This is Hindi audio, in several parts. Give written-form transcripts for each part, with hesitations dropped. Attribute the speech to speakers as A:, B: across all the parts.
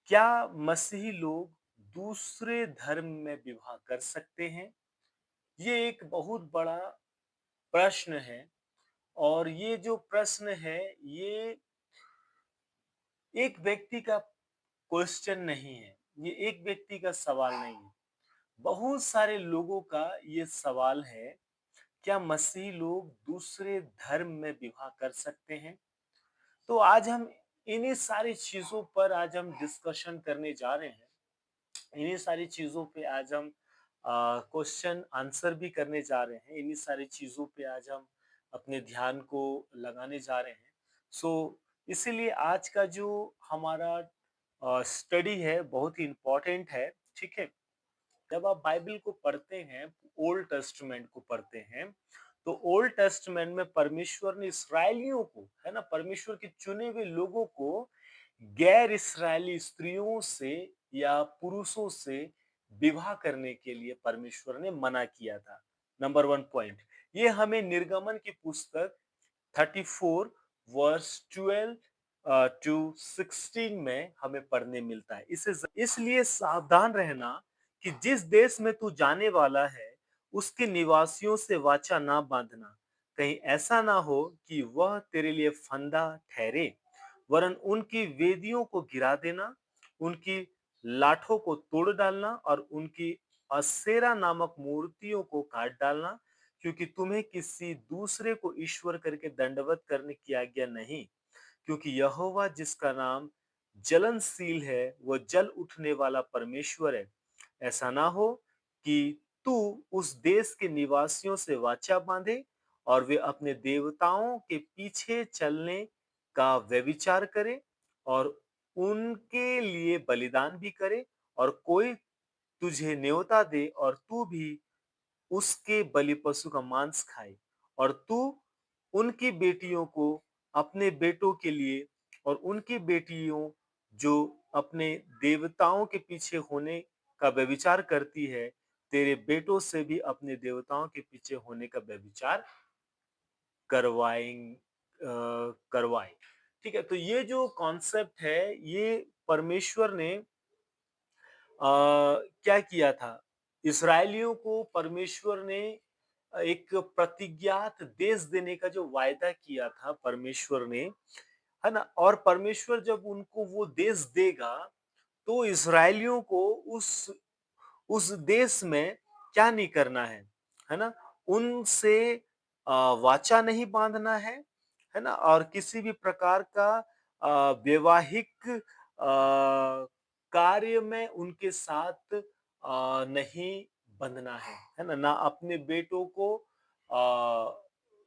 A: क्या मसीही लोग दूसरे धर्म में विवाह कर सकते हैं? ये एक बहुत बड़ा प्रश्न है और ये जो प्रश्न है, ये एक व्यक्ति का क्वेश्चन नहीं है, ये एक व्यक्ति का सवाल नहीं है। बहुत सारे लोगों का ये सवाल है, क्या मसीही लोग दूसरे धर्म में विवाह कर सकते हैं? तो आज हम इन्हीं सारी चीज़ों पर आज हम डिस्कशन करने जा रहे हैं। इन्हीं सारी चीज़ों पे आज हम क्वेश्चन आंसर भी करने जा रहे हैं। इन्हीं सारी चीज़ों पे आज हम अपने ध्यान को लगाने जा रहे हैं। सो इसीलिए आज का जो हमारा स्टडी है बहुत ही इम्पोर्टेंट है, ठीक है? जब आप बाइबल को पढ़ते हैं, ओल्ड टेस्टामेंट को पढ़ते हैं, तो ओल्ड टेस्टामेंट में परमेश्वर ने इस्राएलियों को, है ना, परमेश्वर के चुने हुए लोगों को गैर इस्राएली स्त्रियों से या पुरुषों से विवाह करने के लिए परमेश्वर ने मना किया था। नंबर वन पॉइंट, ये हमें निर्गमन की पुस्तक 34 वर्स 12 टू 16 में हमें पढ़ने मिलता है। इसे इसलिए सावधान रहना कि जिस देश में तू जाने वाला है, उसके निवासियों से वाचा ना बांधना। कहीं ऐसा ना हो कि वह तेरे लिए फंदा ठहरे, वरन उनकी वेदियों को गिरा देना, उनकी लाठों को तोड़ डालना और उनकी असेरा नामक मूर्तियों को काट डालना, क्योंकि तुम्हें किसी दूसरे को ईश्वर करके दंडवत करने की आज्ञा नहीं। क्योंकि यहोवा जिसका नाम जलनशील है, वह जल उठने वाला परमेश्वर है। ऐसा ना हो कि तू उस देश के निवासियों से वाचा बांधे और वे अपने देवताओं के पीछे चलने का व्यभिचार करे और उनके लिए बलिदान भी करे, और कोई तुझे न्योता दे और तू भी उसके बलि पशु का मांस खाए, और तू उनकी बेटियों को अपने बेटों के लिए और उनकी बेटियों जो अपने देवताओं के पीछे होने का व्यभिचार करती है, तेरे बेटों से भी अपने देवताओं के पीछे होने का व्यभिचार करवाए। ठीक है, तो ये जो कॉन्सेप्ट है, ये परमेश्वर ने क्या किया था? इसराइलियों को परमेश्वर ने एक प्रतिज्ञात देश देने का जो वायदा किया था परमेश्वर ने, है ना? और परमेश्वर जब उनको वो देश देगा, तो इसराइलियों को उस देश में क्या नहीं करना है ना? उनसे वाचा नहीं बांधना है ना? और किसी भी प्रकार का वैवाहिक कार्य में उनके साथ नहीं बंधना है ना? ना अपने बेटों को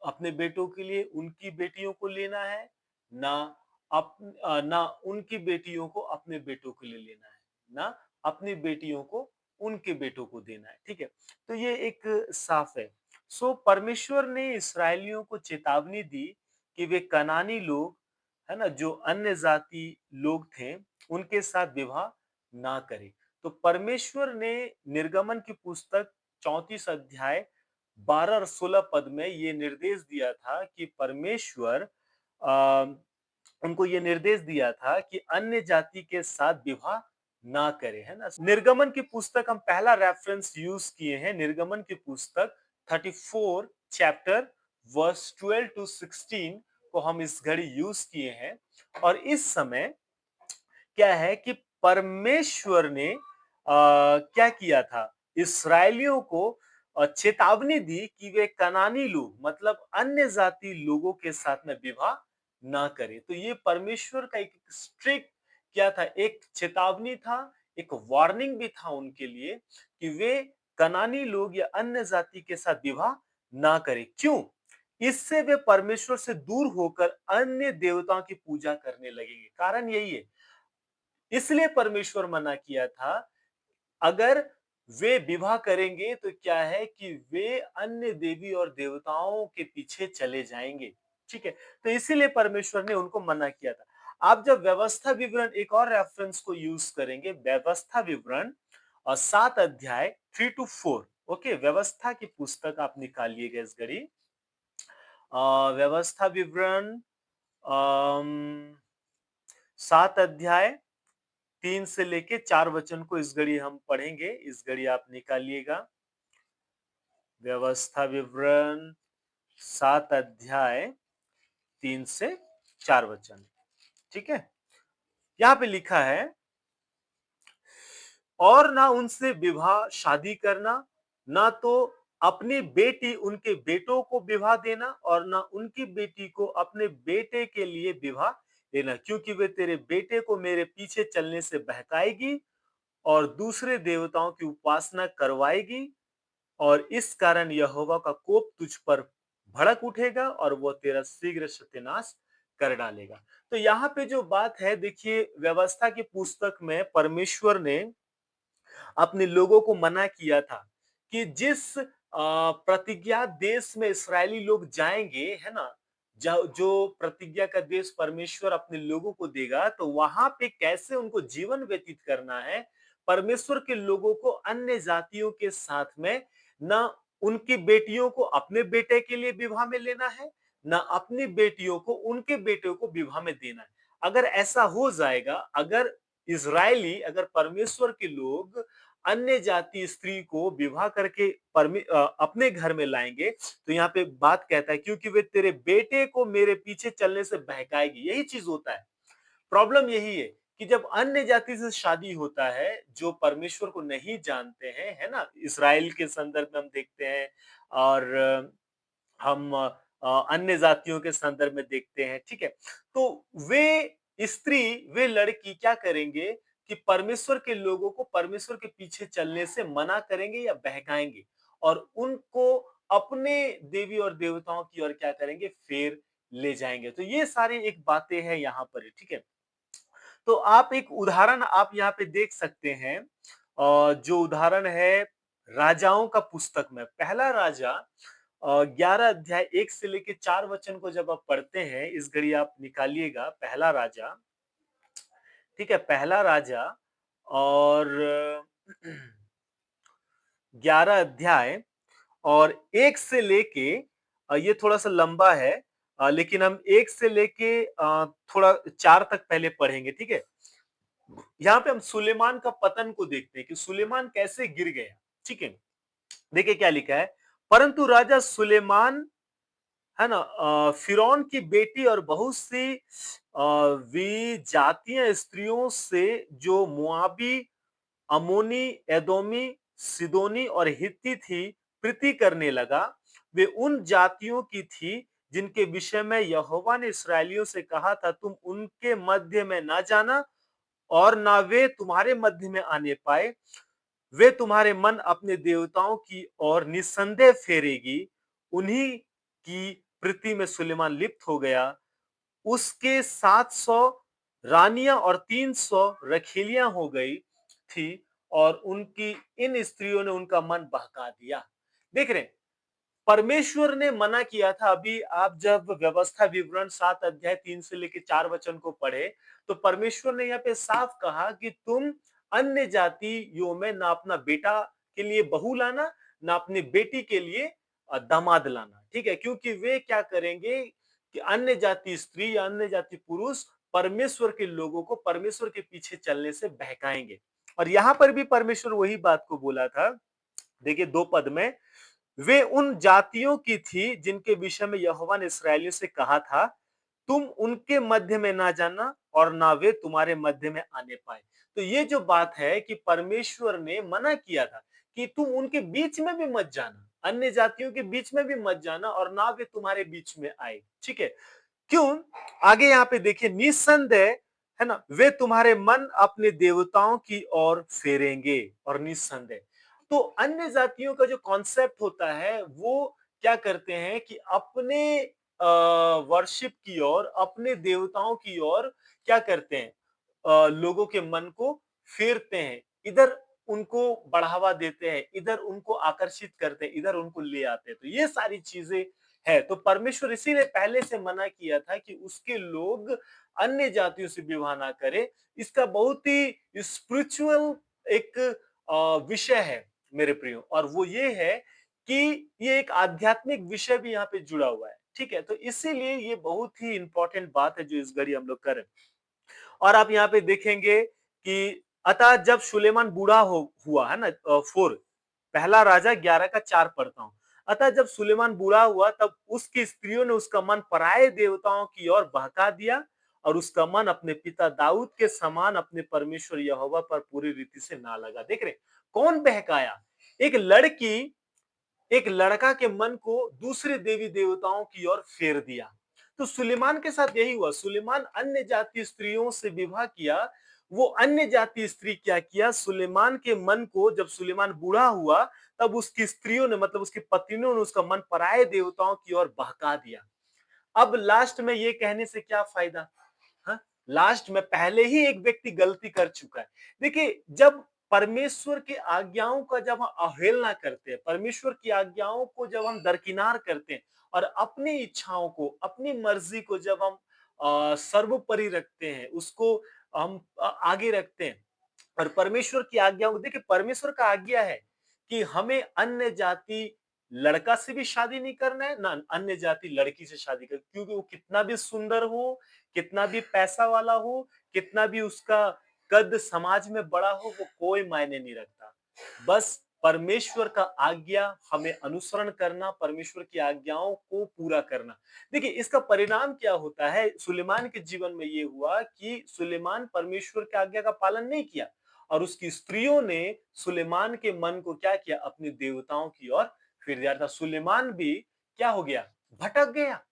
A: अपने बेटों के लिए उनकी बेटियों को लेना है, ना ना उनकी बेटियों को अपने बेटों के लिए लेना है, ना अपनी बेटियों को उनके बेटों को देना है, ठीक है? तो ये एक साफ है। सो परमेश्वर ने इसराइलियों को चेतावनी दी कि वे कनानी लोग, है ना, जो अन्य जाति लोग थे, उनके साथ विवाह ना करें। तो परमेश्वर ने निर्गमन की पुस्तक 34 अध्याय 12 और 16 पद में ये निर्देश दिया था कि परमेश्वर उनको ये निर्देश दिया था कि अन्य जाति के साथ विवाह ना करे, है ना? निर्गमन की पुस्तक हम पहला रेफरेंस यूज किए हैं, निर्गमन की पुस्तक 34 चैप्टर वर्स 12 टू 16 को हम इस घड़ी यूज किए हैं। और इस समय क्या है कि परमेश्वर ने क्या किया था, इसराइलियों को चेतावनी दी कि वे कनानी लोग, मतलब अन्य जाति लोगों के साथ में विवाह ना करें। तो ये परमेश्वर का एक स्ट्रिक्ट क्या था, एक चेतावनी था, एक वार्निंग भी था उनके लिए कि वे कनानी लोग या अन्य जाति के साथ विवाह ना करें। क्यों? इससे वे परमेश्वर से दूर होकर अन्य देवताओं की पूजा करने लगेंगे। कारण यही है, इसलिए परमेश्वर मना किया था। अगर वे विवाह करेंगे तो क्या है कि वे अन्य देवी और देवताओं के पीछे चले जाएंगे, ठीक है? तो इसीलिए परमेश्वर ने उनको मना किया था। आप जब व्यवस्था विवरण एक और रेफरेंस को यूज करेंगे, व्यवस्था विवरण और 7 अध्याय 3 टू 4, ओके, व्यवस्था की पुस्तक आप निकालिएगा इस घड़ी। व्यवस्था विवरण 7 अध्याय 3 से लेके 4 वचन को इस घड़ी हम पढ़ेंगे। इस घड़ी आप निकालिएगा। व्यवस्था विवरण 7 अध्याय 3 से 4 वचन। ठीक है? यहाँ पे लिखा है, और ना उनसे विवाह शादी करना, ना तो अपनी बेटी उनके बेटों को विवाह देना और ना उनकी बेटी को अपने बेटे के लिए विवाह देना, क्योंकि वे तेरे बेटे को मेरे पीछे चलने से बहकाएगी और दूसरे देवताओं की उपासना करवाएगी, और इस कारण यहोवा का कोप तुझ पर भड़क उठेगा और वो तेरा शीघ्र सत्यानाश कर डालेगा। तो यहाँ पे जो बात है, देखिए, व्यवस्था की पुस्तक में परमेश्वर ने अपने लोगों को मना किया था कि जिस प्रतिज्ञा देश में इस्राएली लोग जाएंगे, है ना, जो प्रतिज्ञा का देश परमेश्वर अपने लोगों को देगा, तो वहां पे कैसे उनको जीवन व्यतीत करना है। परमेश्वर के लोगों को अन्य जातियों के साथ में न उनकी बेटियों को अपने बेटे के लिए विवाह में लेना है, न अपनी बेटियों को उनके बेटों को विवाह में देना है। अगर ऐसा हो जाएगा, अगर इजरायली, अगर परमेश्वर के लोग अन्य जाति स्त्री को विवाह करके अपने घर में लाएंगे, तो यहाँ पे बात कहता है, क्योंकि वे तेरे बेटे को मेरे पीछे चलने से बहकाएगी। यही चीज होता है। प्रॉब्लम यही है कि जब अन्य जाति से शादी होता है, जो परमेश्वर को नहीं जानते हैं, है ना, इसराइल के संदर्भ में हम देखते हैं, और हम अन्य जातियों के संदर्भ में देखते हैं। ठीक है? तो वे स्त्री, वे लड़की क्या करेंगे कि परमेश्वर के लोगों को परमेश्वर के पीछे चलने से मना करेंगे या बहकाएंगे, और उनको अपने देवी और देवताओं की ओर क्या करेंगे, फेर ले जाएंगे। तो ये सारी एक बातें हैं यहाँ पर। ठीक है? तो आप एक उदाहरण आप यहाँ पे देख सकते हैं, जो उदाहरण है राजाओं का पुस्तक में, पहला राजा 11 अध्याय 1 से लेके 4 वचन को जब आप पढ़ते हैं, इस घड़ी आप निकालिएगा पहला राजा। ठीक है? पहला राजा और 11 अध्याय और 1 से लेके, ये थोड़ा-सा लंबा है, लेकिन हम 1 से लेके थोड़ा 4 तक पहले पढ़ेंगे। ठीक है? यहाँ पे हम सुलेमान का पतन को देखते हैं कि सुलेमान कैसे गिर गया। ठीक है? देखिए क्या लिखा है, परंतु राजा सुलेमान, है ना, फिरौन की बेटी और बहुत सी विजातीय स्त्रियों से, जो मुआबी, अमोनी, एदोमी, सिदोनी और हित्ती थी, प्रीति करने लगा। वे उन जातियों की थी जिनके विषय में यहोवा ने इसराइलियों से कहा था, तुम उनके मध्य में ना जाना और ना वे तुम्हारे मध्य में आने पाए। वे तुम्हारे मन अपने देवताओं की ओर निसंदेह फेरेगी। उन्हीं की प्रीति में सुलेमान लिप्त हो गया। उसके 700 रानियां और 300 रखीलियां हो गई थी, और उनकी इन स्त्रियों ने उनका मन बहका दिया। देख रहे हैं, परमेश्वर ने मना किया था। अभी आप जब व्यवस्था विवरण 7 अध्याय 3 से लेकर 4 वचन को पढ़े, तो परमेश्वर ने यहाँ पे साफ कहा कि तुम अन्य जातियों में ना अपना बेटा के लिए बहू लाना, ना अपनी बेटी के लिए दामाद लाना। ठीक है? क्योंकि वे क्या करेंगे कि अन्य जाति स्त्री या अन्य जाति पुरुष परमेश्वर के लोगों को परमेश्वर के पीछे चलने से बहकाएंगे। और यहां पर भी परमेश्वर वही बात को बोला था। देखिए 2 पद में, वे उन जातियों की थी जिनके विषय में यहोवा ने इस्राएलियों से कहा था, तुम उनके मध्य में ना जाना और ना वे तुम्हारे मध्य में आने पाए। तो ये जो बात है कि परमेश्वर ने मना किया था कि तुम उनके बीच में भी मत जाना, अन्य जातियों के बीच में भी मत जाना, और ना वे तुम्हारे बीच में आए। ठीक है? क्यों? आगे यहाँ पे देखिए, निस्संदेह, है ना, वे तुम्हारे मन अपने देवताओं की ओर फेरेंगे। और निस्संदेह, तो अन्य जातियों का जो कॉन्सेप्ट होता है, वो क्या करते हैं कि अपने वर्शिप की ओर, अपने देवताओं की ओर क्या करते हैं, लोगों के मन को फेरते हैं, इधर उनको बढ़ावा देते हैं, इधर उनको आकर्षित करते हैं, इधर उनको ले आते हैं। तो ये सारी चीजें है। तो परमेश्वर इसीलिए पहले से मना किया था कि उसके लोग अन्य जातियों से विवाह ना करें। इसका बहुत ही स्पिरिचुअल एक विषय है मेरे प्रियो, और वो ये है कि ये एक आध्यात्मिक विषय भी यहाँ पे जुड़ा हुआ है। ठीक है? तो इसीलिए ये बहुत ही इंपॉर्टेंट बात है जो इस घड़ी हम लोग कर रहे हैं। और आप यहाँ पे देखेंगे कि अतः जब सुलेमान बूढ़ा हो हुआ है ना 4 पहला राजा 11 का 4 पढ़ता हूँ। अतः जब सुलेमान बूढ़ा हुआ तब उसकी स्त्रियों ने उसका मन पराये देवताओं की ओर बहका दिया और उसका मन अपने पिता दाऊद के समान अपने परमेश्वर यहोवा पर पूरी रीति से ना लगा। देख रहे कौन बहकाया? एक लड़की एक लड़का के मन को दूसरे देवी देवताओं की ओर फेर दिया। तो सुलेमान के साथ यही हुआ। सुलेमान अन्य जाति स्त्रियों से विवाह किया। वो अन्य जाति स्त्री क्या किया? सुलेमान के मन को जब सुलेमान बूढ़ा हुआ तब उसकी स्त्रियों ने मतलब उसकी पत्नियों ने उसका मन पराये देवताओं की ओर बहका दिया। अब लास्ट में ये कहने से क्या फायदा? हाँ? लास्ट में पहले ही एक व्यक्ति गलती कर चुका है। देखिए जब परमेश्वर की आज्ञाओं का जब हम अवहेलना करते हैं, परमेश्वर की आज्ञाओं को जब हम दरकिनार करते हैं और अपनी इच्छाओं को, अपनी मर्जी को जब हम सर्वोपरि रखते हैं, उसको हम आगे रखते हैं और परमेश्वर की आज्ञाओं को देखिए परमेश्वर का आज्ञा है कि हमें अन्य जाति लड़का से भी शादी नहीं करना है ना अन्य जाति लड़की से शादी कर क्योंकि वो कितना भी सुंदर हो कितना भी पैसा वाला हो कितना भी उसका कद समाज में बड़ा हो वो कोई मायने नहीं रखता बस परमेश्वर का आज्ञा हमें अनुसरण करना परमेश्वर की आज्ञाओं को पूरा करना देखिए इसका परिणाम क्या होता है सुलेमान के जीवन में ये हुआ कि सुलेमान परमेश्वर की आज्ञा का पालन नहीं किया और उसकी स्त्रियों ने सुलेमान के मन को क्या किया अपने देवताओं की ओर फिर दिया था सुलेमान भी क्या हो गया भटक गया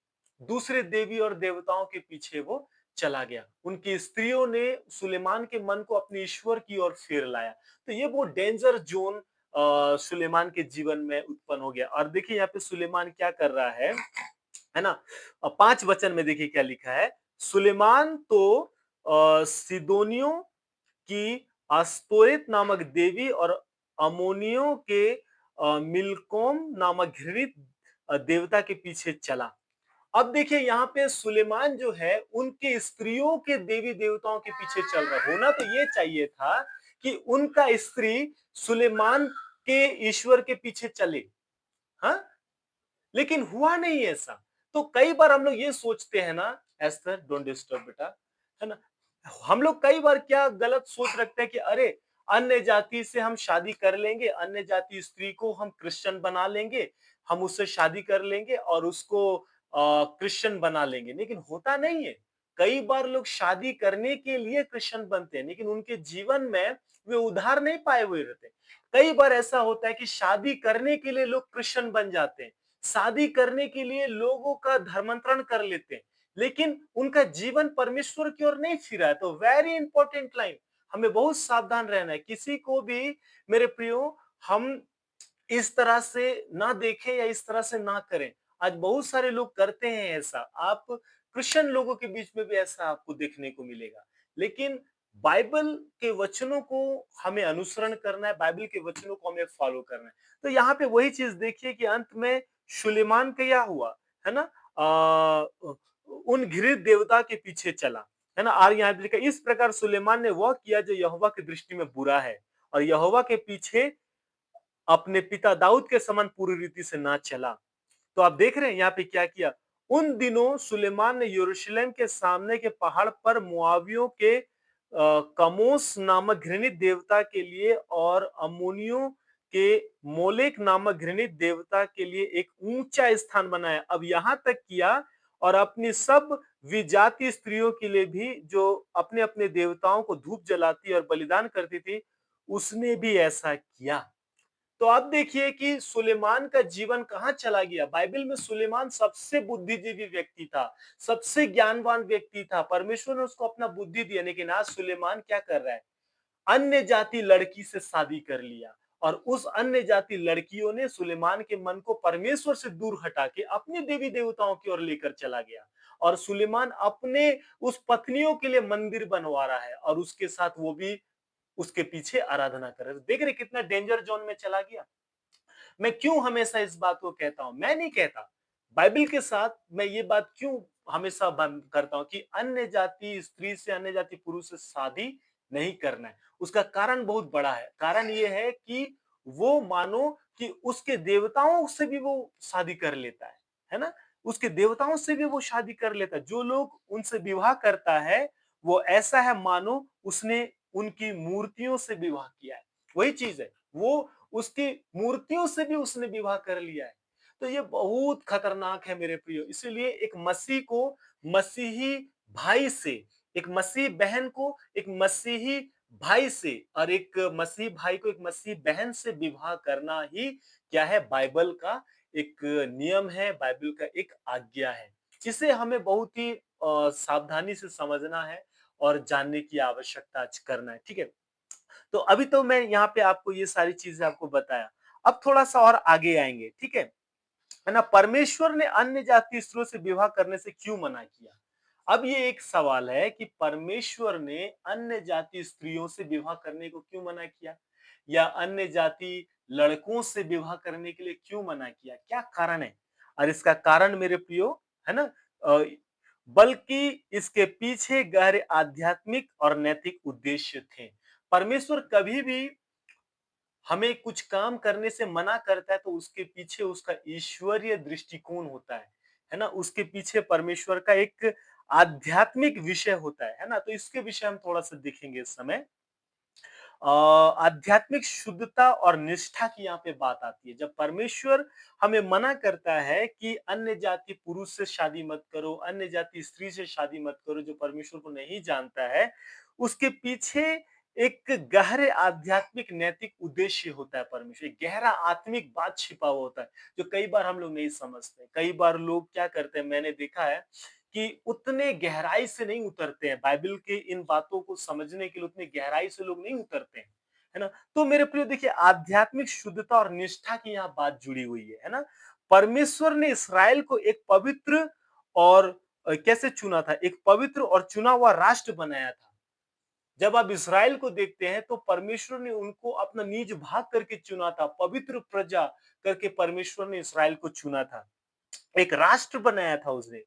A: दूसरे देवी और देवताओं के पीछे वो चला गया उनकी स्त्रियों ने सुलेमान के मन को अपने ईश्वर की ओर फेर लाया तो ये वो डेंजर जोन सुलेमान के जीवन में उत्पन्न हो गया और देखिए यहाँ पे सुलेमान क्या कर रहा है ना 5 वचन में देखिए क्या लिखा है सुलेमान तो सिदोनियों की अस्तोरित नामक देवी और अमोनियों के मिलकोम नामक घृणित देवता के पीछे चला अब देखिए यहाँ पे सुलेमान जो है उनके स्त्रियों के देवी देवताओं के पीछे चल रहा होना तो ये चाहिए था कि उनका स्त्री सुलेमान के ईश्वर के पीछे चले हाँ लेकिन हुआ नहीं ऐसा तो कई बार हम लोग ये सोचते हैं ना एस्टर डोंट डिस्टर्ब बेटा है ना हम लोग कई बार क्या गलत सोच रखते हैं कि अरे अन्य जाति से हम शादी कर लेंगे अन्य जाति स्त्री को हम क्रिश्चियन बना लेंगे हम उससे शादी कर लेंगे और उसको क्रिश्चियन बना लेंगे लेकिन होता नहीं है कई बार लोग शादी करने के लिए क्रिश्चियन बनते हैं लेकिन उनके जीवन में वे उद्धार नहीं पाए हुए रहते कई बार ऐसा होता है कि शादी करने के लिए लोग क्रिश्चियन बन जाते हैं शादी करने के लिए लोगों का धर्मांतरण कर लेते हैं लेकिन उनका जीवन परमेश्वर की ओर नहीं फिरा है तो वेरी इंपॉर्टेंट लाइन हमें बहुत सावधान रहना है किसी को भी मेरे प्रियो हम इस तरह से ना देखें या इस तरह से ना करें आज बहुत सारे लोग करते हैं ऐसा आप क्रिश्चियन लोगों के बीच में भी ऐसा आपको देखने को मिलेगा लेकिन बाइबल के वचनों को हमें अनुसरण करना है बाइबल के वचनों को हमें फॉलो करना है तो यहाँ पे वही चीज देखिए कि अंत में सुलेमान का क्या हुआ है ना उन घृत देवता के पीछे चला है ना और यहाँ पे लिखा इस प्रकार सुलेमान ने वह किया जो यहोवा की दृष्टि में बुरा है और यहोवा के पीछे अपने पिता दाऊद के समान पूरी रीति से ना चला तो आप देख रहे हैं यहाँ पे क्या किया उन दिनों सुलेमान ने यरूशलेम के सामने के पहाड़ पर मुआवियों के कमोस नामक घृणित देवता के लिए और अम्मोनियों के मोलेक नामक घृणित देवता के लिए एक ऊंचा स्थान बनाया अब यहां तक किया और अपनी सब विजातीय स्त्रियों के लिए भी जो अपने अपने देवताओं को धूप जलाती और बलिदान करती थी उसने भी ऐसा किया तो अब देखिए कि सुलेमान का जीवन कहां चला गया बाइबल में सुलेमान सबसे बुद्धिजीवी व्यक्ति था सबसे ज्ञानवान व्यक्ति था परमेश्वर ने उसको अपना बुद्धि दिया लेकिन आज सुलेमान क्या कर रहा है अन्य जाति लड़की से शादी कर लिया और उस अन्य जाति लड़कियों ने सुलेमान के मन को परमेश्वर से दूर हटा के अपने देवी देवताओं की ओर लेकर चला गया और सुलेमान अपने उस पत्नियों के लिए मंदिर बनवा रहा है और उसके साथ वो भी उसके पीछे आराधना कर रहे देख रहे कितना डेंजर जोन में चला गया मैं क्यों हमेशा इस बात को कहता हूं मैं नहीं कहता बाइबल के साथ मैं ये बात क्यों हमेशा बंद करता हूं कि अन्य जाति स्त्री से अन्य जाति पुरुष से शादी नहीं करना है उसका कारण बहुत बड़ा है कारण ये है कि वो मानो कि उसके देवताओं से भी वो शादी कर लेता है ना उसके देवताओं से भी वो शादी कर लेता है जो लोग उनसे विवाह करता है वो ऐसा है मानो उसने उनकी मूर्तियों से विवाह किया है। वही चीज है, वो उसकी मूर्तियों से भी उसने विवाह कर लिया है। तो ये बहुत खतरनाक है मेरे प्रियो। इसीलिए एक मसीह को मसीही भाई से, एक मसीही बहन को एक मसीही भाई से और एक मसीही भाई को एक मसीही बहन से विवाह करना ही क्या है, बाइबल का एक नियम है, बाइबल का एक आज्ञा है, जिसे हमें बहुत ही सावधानी से समझना है और जानने की आवश्यकता आज करना है, ठीक है? तो अभी तो मैं यहाँ पे आपको ये सारी चीजें आपको बताया। अब थोड़ा-सा और आगे आएँगे, ठीक है ना? परमेश्वर ने अन्य जातीय स्त्रियों से विवाह करने से क्यों मना किया? अब ये एक सवाल है कि परमेश्वर ने अन्य जाति स्त्रियों से विवाह करने को क्यों मना किया? या अन्य जाति लड़कों से विवाह करने के लिए क्यों मना किया? क्या कारण है? और इसका कारण मेरे प्रियो, है ना? अ, बल्कि इसके पीछे गहरे आध्यात्मिक और नैतिक उद्देश्य थे। परमेश्वर कभी भी हमें कुछ काम करने से मना करता है तो उसके पीछे उसका ईश्वरीय दृष्टिकोण होता है ना? उसके पीछे परमेश्वर का एक आध्यात्मिक विषय होता है ना? तो इसके विषय हम थोड़ा-सा देखेंगे इस समय। आध्यात्मिक शुद्धता और निष्ठा की यहाँ पे बात आती है। जब परमेश्वर हमें मना करता है कि अन्य जाति पुरुष से शादी मत करो, अन्य जाति स्त्री से शादी मत करो, जो परमेश्वर को नहीं जानता है, उसके पीछे एक गहरे आध्यात्मिक नैतिक उद्देश्य होता है परमेश्वर। एक गहरा आत्मिक बात छिपा हुआ होता है, जो कई बार हम लोग नहीं समझते। कई बार लोग क्या करते हैं, मैंने देखा है कि उतने गहराई से नहीं उतरते हैं, बाइबल के इन बातों को समझने के लिए उतनी गहराई से लोग नहीं उतरते हैं, है ना? तो मेरे प्रिय देखिए, आध्यात्मिक शुद्धता और निष्ठा की यहाँ बात जुड़ी हुई है ना? परमेश्वर ने इसराइल को एक पवित्र और कैसे चुना था? एक पवित्र और चुना हुआ राष्ट्र बनाया था। जब आप इसराइल को देखते हैं तो परमेश्वर ने उनको अपना निज भाग करके चुना था, पवित्र प्रजा करके परमेश्वर ने इसराइल को चुना था। एक राष्ट्र बनाया था उसने,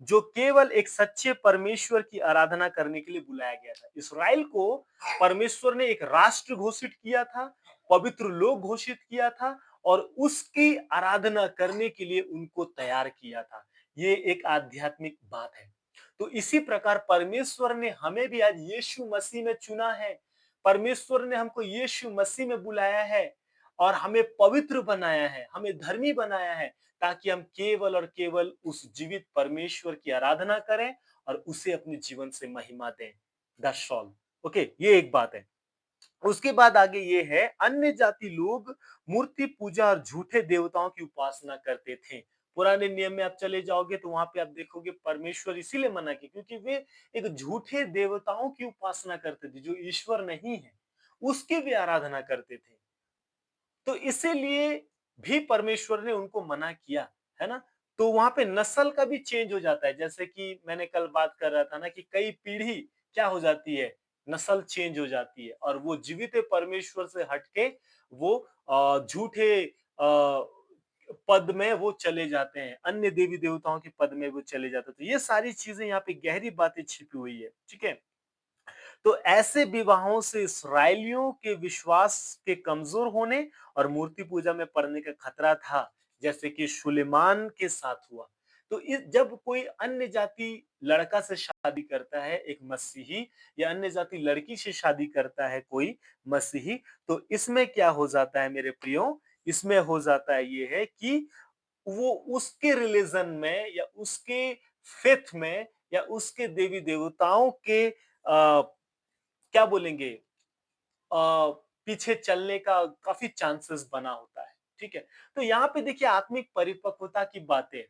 A: जो केवल एक सच्चे परमेश्वर की आराधना करने के लिए बुलाया गया था। इसराइल को परमेश्वर ने एक राष्ट्र घोषित किया था, पवित्र लोग घोषित किया था और उसकी आराधना करने के लिए उनको तैयार किया था। ये एक आध्यात्मिक बात है। तो इसी प्रकार परमेश्वर ने हमें भी आज यीशु मसीह में चुना है। परमेश्वर ने हमको यीशु मसीह में बुलाया है और हमें पवित्र बनाया है, हमें धर्मी बनाया है, ताकि हम केवल और केवल उस जीवित परमेश्वर की आराधना करें और उसे अपने जीवन से महिमा दें। That's all. ओके, ये एक बात है। उसके बाद आगे ये है, अन्य जाति लोग मूर्ति पूजा और झूठे देवताओं की उपासना करते थे। पुराने नियम में आप चले जाओगे तो वहां पे आप देखोगे परमेश्वर इसीलिए मना किया क्योंकि वे एक झूठे देवताओं की उपासना करते थे जो ईश्वर नहीं है, उसकी भी आराधना करते थे। तो इसीलिए भी परमेश्वर ने उनको मना किया, है ना? तो वहां पे नस्ल का भी चेंज हो जाता है, जैसे कि मैंने कल बात कर रहा था ना कि कई पीढ़ी क्या हो जाती है, नस्ल चेंज हो जाती है और वो जीवित परमेश्वर से हटके वो झूठे पद में वो चले जाते हैं, अन्य देवी देवताओं के पद में वो चले जाते हैं। तो ये सारी चीजें यहाँ पे गहरी बातें छिपी हुई है, ठीक है? तो ऐसे विवाहों से इसराइलियों के विश्वास के कमजोर होने और मूर्ति पूजा में पड़ने का खतरा था, जैसे कि सुलेमान के साथ हुआ। तो जब कोई अन्य जाति लड़का से शादी करता है, एक मसीही, या अन्य जाति लड़की से शादी करता है कोई मसीही, तो इसमें क्या हो जाता है मेरे प्रियो? इसमें हो जाता है ये है कि वो उसके रिलीजन में या उसके फेथ में या उसके देवी देवताओं के क्या बोलेंगे, पीछे चलने का काफी चांसेस बना होता है, ठीक है? तो यहाँ पे देखिए आत्मिक परिपक्वता की बातें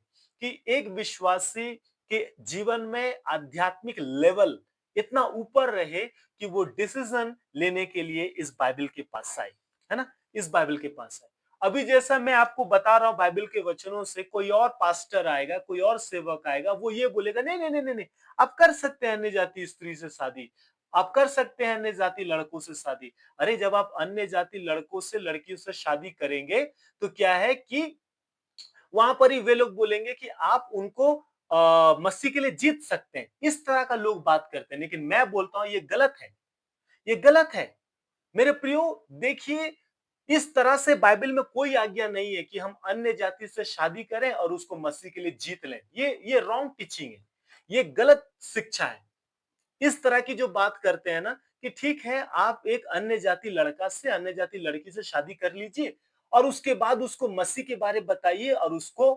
A: कि एक विश्वासी के जीवन में आध्यात्मिक लेवल इतना ऊपर रहे कि वो डिसीजन लेने के लिए इस बाइबल के पास आए, है ना? इस बाइबल के पास आए। अभी जैसा मैं आपको बता रहा हूँ बाइबल के वचनों से, कोई और पास्टर आएगा, कोई और सेवक आएगा, वो ये बोलेगा नहीं नहीं नहीं नहीं नहीं, आप कर सकते हैं अन्य जाति स्त्री से शादी, आप कर सकते हैं अन्य जाति लड़कों से शादी। अरे जब आप अन्य जाति लड़कों से लड़कियों से शादी करेंगे तो क्या है कि वहां पर ही वे लोग बोलेंगे कि आप उनको मसीह के लिए जीत सकते हैं। इस तरह का लोग बात करते हैं, लेकिन मैं बोलता हूं ये गलत है, ये गलत है। मेरे प्रियो देखिए, इस तरह से बाइबल में कोई आज्ञा नहीं है कि हम अन्य जाति से शादी करें और उसको मसीह के लिए जीत लें। ये रॉन्ग टीचिंग है, ये गलत शिक्षा है। इस तरह की जो बात करते हैं ना कि ठीक है, आप एक अन्य जाति लड़का से, अन्य जाति लड़की से शादी कर लीजिए और उसके बाद उसको मसीह के बारे में बताइए और उसको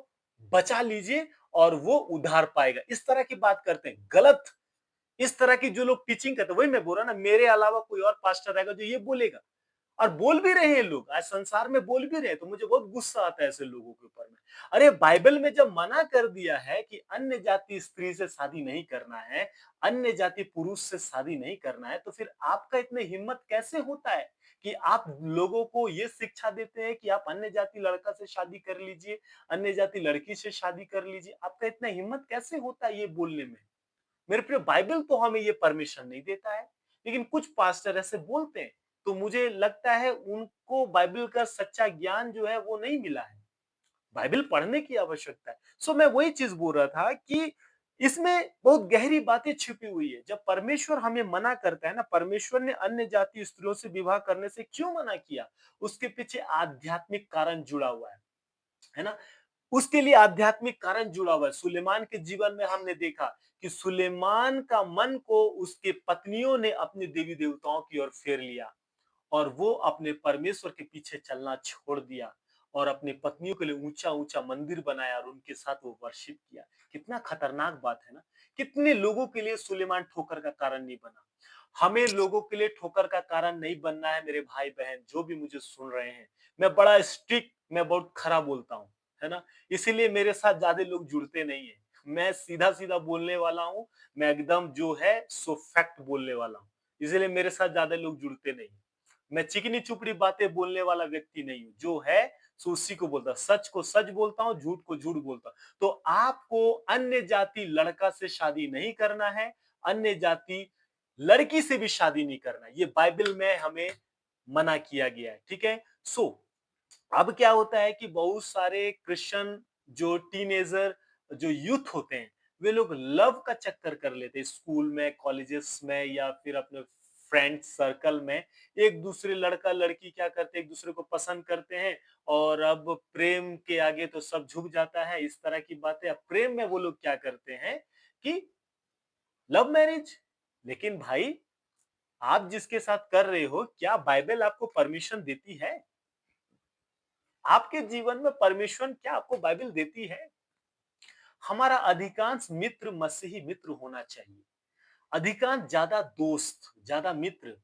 A: बचा लीजिए और वो उद्धार पाएगा। इस तरह की बात करते हैं, गलत। इस तरह की जो लोग टीचिंग करते हैं, वही मैं बोल रहा ना, मेरे अलावा कोई और पास्टर रहेगा जो ये बोलेगा और बोल भी रहे हैं लोग, आज संसार में बोल भी रहे हैं, तो मुझे बहुत गुस्सा आता है ऐसे लोगों के ऊपर में। अरे बाइबल में जब मना कर दिया है कि अन्य जाति स्त्री से शादी नहीं करना है, अन्य जाति पुरुष से शादी नहीं करना है, तो फिर आपका इतने हिम्मत कैसे होता है कि आप लोगों को ये शिक्षा देते हैं कि आप अन्य जाति लड़का से शादी कर लीजिए, अन्य जाति लड़की से शादी कर लीजिए। आपका इतना हिम्मत कैसे होता है ये बोलने में? मेरे प्रिय, बाइबल तो हमें ये परमिशन नहीं देता है, लेकिन कुछ पास्टर ऐसे बोलते हैं, तो मुझे लगता है उनको बाइबल का सच्चा ज्ञान जो है वो नहीं मिला है। बाइबल पढ़ने की आवश्यकता है। मैं वही चीज बोल रहा था कि इसमें बहुत गहरी बातें छिपी हुई है। जब परमेश्वर हमें मना करता है ना, परमेश्वर ने अन्य जाति स्त्रियों से विवाह करने से क्यों मना किया? उसके पीछे आध्यात्मिक कारण जुड़ा हुआ है ना? उसके लिए आध्यात्मिक कारण जुड़ा हुआ है। सुलेमान के जीवन में हमने देखा कि सुलेमान का मन को उसके पत्नियों ने अपने देवी देवताओं की ओर फेर लिया और वो अपने परमेश्वर के पीछे चलना छोड़ दिया और अपनी पत्नियों के लिए ऊंचा ऊंचा मंदिर बनाया और उनके साथ वो वर्शिप किया। कितना खतरनाक बात है ना। कितने लोगों के लिए सुलेमान ठोकर का कारण नहीं बना। हमें लोगों के लिए ठोकर का कारण नहीं बनना है। मेरे भाई बहन जो भी मुझे सुन रहे हैं, मैं बड़ा स्ट्रिक्ट, मैं बहुत खरा बोलता हूँ, है ना? इसीलिए मेरे साथ ज्यादा लोग जुड़ते नहीं है। मैं सीधा सीधा बोलने वाला हूँ। मैं एकदम जो है सो फैक्ट बोलने वाला हूँ। इसीलिए मेरे साथ ज्यादा लोग जुड़ते नहीं। मैं चिकनी चुपड़ी बातें बोलने वाला व्यक्ति नहीं हूँ। जो है सो उसी को बोलता हूँ। सच को सच बोलता हूँ, झूठ को झूठ बोलता हूँ। तो आपको अन्य जाति लड़का से शादी नहीं करना है, अन्य जाति लड़की से भी शादी नहीं करना है। ये बाइबल में हमें मना किया गया है। ठीक है? अब क्या होता है कि बहुत सारे क्रिश्चियन जो टीनेजर, जो यूथ होते हैं, वे लोग लव का चक्कर कर लेते हैं स्कूल में, कॉलेजेस में या फिर अपने फ्रेंड सर्कल में। एक दूसरे लड़का लड़की क्या करते हैं, एक दूसरे को पसंद करते हैं और अब प्रेम के आगे तो सब झुक जाता है, इस तरह की बातें। अब प्रेम में वो लोग क्या करते हैं कि लव मैरिज। लेकिन भाई, आप जिसके साथ कर रहे हो, क्या बाइबल आपको परमिशन देती है? आपके जीवन में परमेश्वर क्या आपको बाइबल देती है? हमारा अधिकांश मित्र मसीही मित्र होना चाहिए। अधिकांश ज्यादा दोस्त, ज्यादा मित्र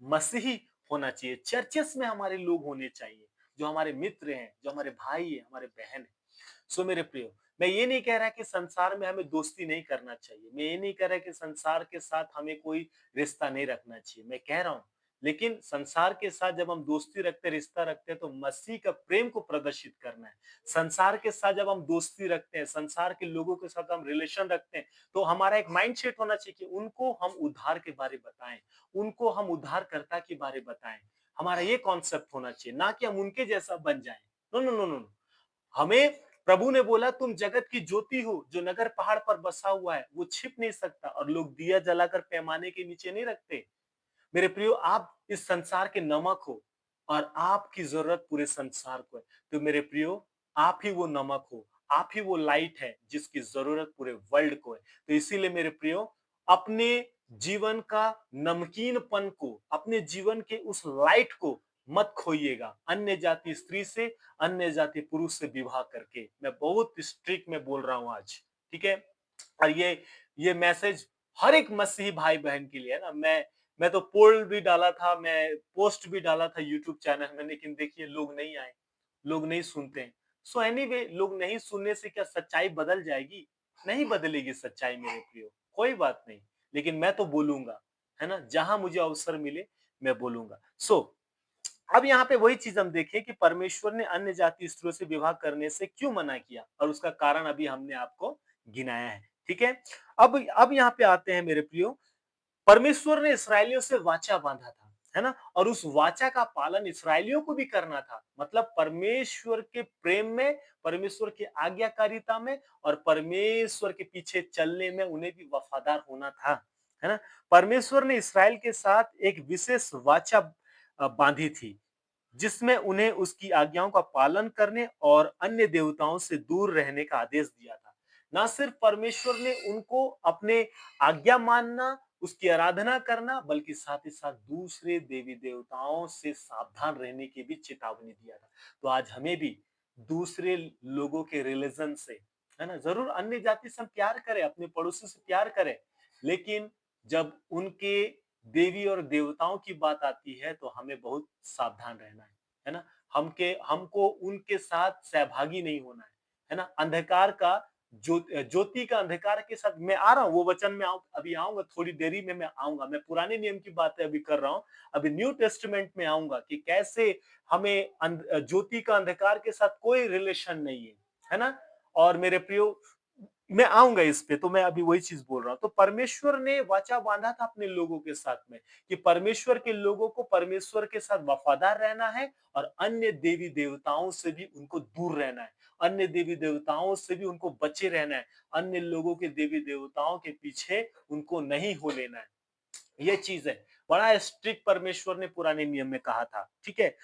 A: मसीही होना चाहिए। चर्चेस में हमारे लोग होने चाहिए जो हमारे मित्र हैं, जो हमारे भाई हैं, हमारे बहन हैं। मेरे प्रियो, मैं ये नहीं कह रहा कि संसार में हमें दोस्ती नहीं करना चाहिए। मैं ये नहीं कह रहा कि संसार के साथ हमें कोई रिश्ता नहीं रखना चाहिए। मैं कह रहा हूँ, लेकिन संसार के साथ जब हम दोस्ती रखते हैं, रिश्ता रखते हैं, तो मसीह का प्रेम को प्रदर्शित करना है। संसार के साथ जब हम दोस्ती रखते हैं, संसार के लोगों के साथ हम रिलेशन रखते हैं, तो हमारा एक माइंडसेट होना चाहिए कि उनको हम उद्धार के बारे बताएं, उनको हम उद्धारकर्ता के बारे बताएं। हमारा ये कॉन्सेप्ट होना चाहिए, ना कि हम उनके जैसा बन जाएं। No no no no. हमें प्रभु ने बोला, तुम जगत की ज्योति हो। जो नगर पहाड़ पर बसा हुआ है वो छिप नहीं सकता और लोग दिया जलाकर पैमाने के नीचे नहीं रखते। मेरे प्रियो, आप इस संसार के नमक हो और आपकी जरूरत पूरे संसार को है। तो मेरे प्रियो, आप ही वो नमक हो, आप ही वो लाइट है जिसकी जरूरत पूरे वर्ल्ड को है। तो इसीलिए मेरे प्रियो, अपने जीवन का नमकीनपन को, अपने जीवन के उस लाइट को मत खोइएगा अन्य जाति स्त्री से, अन्य जाति पुरुष से विवाह करके। मैं बहुत स्ट्रिक्ट में बोल रहा हूं आज। ठीक है? और ये मैसेज हर एक मसीही भाई बहन के लिए है ना। मैं तो पोल भी डाला था, मैं पोस्ट भी डाला था यूट्यूब चैनल में, लेकिन देखिए लोग नहीं आए, लोग नहीं सुनते हैं। एनीवे, लोग नहीं सुनने से क्या सच्चाई बदल जाएगी? नहीं बदलेगी सच्चाई मेरे प्रियो, कोई बात नहीं। लेकिन मैं तो बोलूंगा, है ना, जहां मुझे अवसर मिले मैं बोलूंगा। अब यहाँ पे वही चीज हम देखें कि परमेश्वर ने अन्य जाति स्त्रियों से विवाह करने से क्यों मना किया और उसका कारण अभी हमने आपको गिनाया है। ठीक है? अब यहाँ पे आते हैं मेरे प्रियो। परमेश्वर ने इसराइलियों से वाचा बांधा था, है ना, और उस वाचा का पालन इसराइलियों को भी करना था। मतलब परमेश्वर के प्रेम में, परमेश्वर की आज्ञाकारिता में और परमेश्वर के पीछे चलने में उन्हें भी वफादार होना था, है ना। परमेश्वर ने इसराइल के साथ एक विशेष वाचा बांधी थी, जिसमें उन्हें उसकी आज्ञाओं का पालन करने और अन्य देवताओं से दूर रहने का आदेश दिया था। ना सिर्फ परमेश्वर ने उनको अपने आज्ञा मानना, उसकी आराधना करना, बल्कि साथ ही साथ दूसरे देवी देवताओं से सावधान रहने की भी चेतावनी दिया था। तो आज हमें भी दूसरे लोगों के रिलीजन से, है ना, जरूर अन्य जाति से हम प्यार करें, अपने पड़ोसी से प्यार करें, लेकिन जब उनके देवी और देवताओं की बात आती है तो हमें बहुत सावधान रहना है ना। हमको उनके साथ सहभागी नहीं होना है ना। अंधकार का ज्योति का अंधकार के साथ मैं आ रहा हूँ, वो वचन में अभी आऊंगा, थोड़ी देरी में मैं आऊंगा। मैं पुराने नियम की बातें अभी कर रहा हूँ, अभी न्यू टेस्टमेंट में आऊंगा कि कैसे हमें ज्योति का अंधकार के साथ कोई रिलेशन नहीं है ना। और मेरे प्रियो, मैं आऊंगा इस पे, तो मैं अभी वही चीज बोल रहा हूँ। तो परमेश्वर ने वाचा बांधा था अपने लोगों के साथ में कि परमेश्वर के लोगों को परमेश्वर के साथ वफादार रहना है और अन्य देवी देवताओं से भी उनको दूर रहना है, अन्य देवी देवताओं से भी उनको बचे रहना है, अन्य लोगों के देवी देवताओं के पीछे उनको नहीं हो लेना है। ये चीज है, बड़ा स्ट्रिक्ट परमेश्वर ने पुराने नियम में कहा था, ठीक है।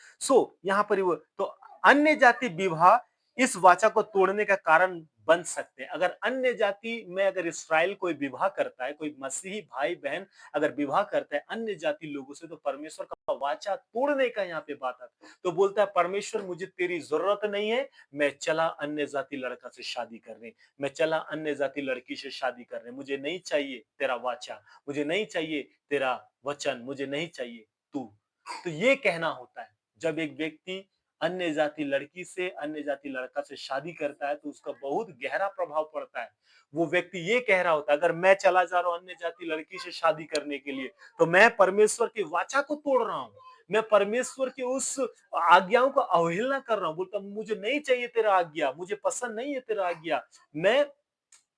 A: यहाँ पर वो तो अन्य जाति विवाह इस वाचा को तोड़ने का कारण बन सकते हैं। अगर अन्य जाति में अगर इसराइल कोई विवाह करता है, कोई मसीही भाई बहन अगर विवाह करता है अन्य जाति लोगों से, तो परमेश्वर का वाचा तोड़ने का यहाँ पे बात आता है। तो बोलता है परमेश्वर मुझे तेरी जरूरत नहीं है, मैं चला अन्य जाति लड़का से शादी करने, मैं चला अन्य जाति लड़की से शादी करने, मुझे नहीं चाहिए तेरा वाचा, मुझे नहीं चाहिए तेरा वचन, मुझे नहीं चाहिए तू। तो ये कहना होता है, जब एक व्यक्ति अन्य जाति लड़की से, अन्य जाति लड़का से शादी करता है तो उसका बहुत गहरा प्रभाव पड़ता है। वो व्यक्ति ये कह रहा होता है, अगर मैं चला जा रहा हूं अन्य जाति लड़की से शादी करने के लिए, तो मैं परमेश्वर की वाचा को तोड़ रहा हूं, मैं परमेश्वर की उस आज्ञाओं को अवहेलना कर रहा हूं। बोलता मुझे नहीं चाहिए तेरा आज्ञा, मुझे पसंद नहीं है तेरा आज्ञा, मैं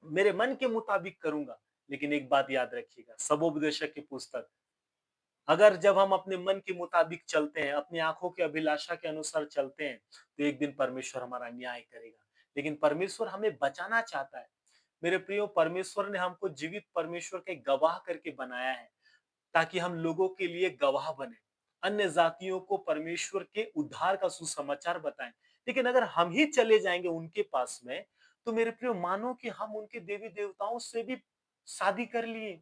A: मेरे मन के मुताबिक करूंगा। लेकिन एक बात याद रखिएगा, सबोपदेशक की पुस्तक, अगर जब हम अपने मन के मुताबिक चलते हैं, अपनी आंखों की अभिलाषा के अनुसार चलते हैं, तो एक दिन परमेश्वर हमारा न्याय करेगा। लेकिन परमेश्वर हमें बचाना चाहता है। मेरे प्रियो, परमेश्वर ने हमको जीवित परमेश्वर के गवाह करके बनाया है, ताकि हम लोगों के लिए गवाह बने, अन्य जातियों को परमेश्वर के उद्धार का सुसमाचार बताएं। लेकिन अगर हम ही चले जाएंगे उनके पास में, तो मेरे प्रियो मानो कि हम उनके देवी देवताओं से भी शादी कर लिए।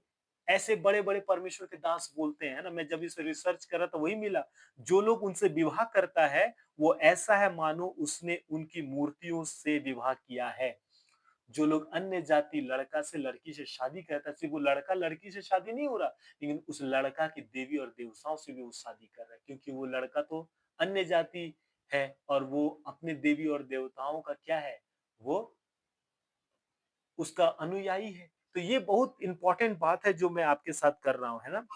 A: ऐसे बड़े बड़े परमेश्वर के दास बोलते हैं ना, मैं जब इसे रिसर्च करा तो वही मिला, जो लोग उनसे विवाह करता है वो ऐसा है मानो उसने उनकी मूर्तियों से विवाह किया है। जो लोग अन्य जाति लड़का से लड़की से शादी करता है, सिर्फ वो लड़का लड़की से शादी नहीं हो रहा, लेकिन उस लड़का की देवी और देवताओं से भी वो शादी कर रहा है, क्योंकि वो लड़का तो अन्य जाति है और वो अपने देवी और देवताओं का क्या है, वो उसका अनुयायी है। तो ये बहुत इंपॉर्टेंट बात है जो मैं आपके साथ कर रहा हूं, है ना।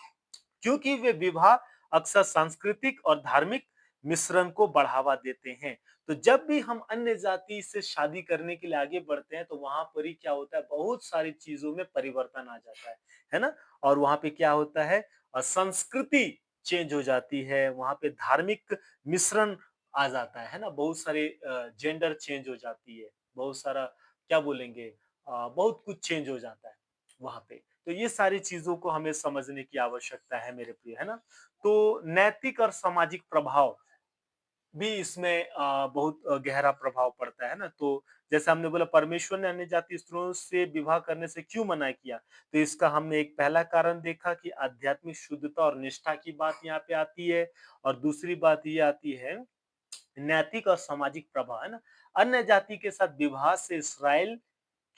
A: क्योंकि वे विवाह अक्सर सांस्कृतिक और धार्मिक मिश्रण को बढ़ावा देते हैं। तो जब भी हम अन्य जाति से शादी करने के लिए आगे बढ़ते हैं, तो वहां पर ही क्या होता है, बहुत सारी चीजों में परिवर्तन आ जाता है ना। और वहां पे क्या होता है, संस्कृति चेंज हो जाती है, वहां पे धार्मिक मिश्रण आ जाता है ना, बहुत सारे जेंडर चेंज हो जाती है, बहुत सारा क्या बोलेंगे, बहुत कुछ चेंज हो जाता है वहां पे। तो ये सारी चीजों को हमें समझने की आवश्यकता है मेरे प्रिय, है ना। तो नैतिक और सामाजिक प्रभाव भी इसमें बहुत गहरा प्रभाव पड़ता है ना। तो जैसे हमने बोला परमेश्वर ने अन्य जाति स्त्रियों से विवाह करने से क्यों मना किया, तो इसका हमने एक पहला कारण देखा कि आध्यात्मिक शुद्धता और निष्ठा की बात यहाँ पे आती है। और दूसरी बात ये आती है नैतिक और सामाजिक प्रभाव, है ना। अन्य जाति के साथ विवाह से इसराइल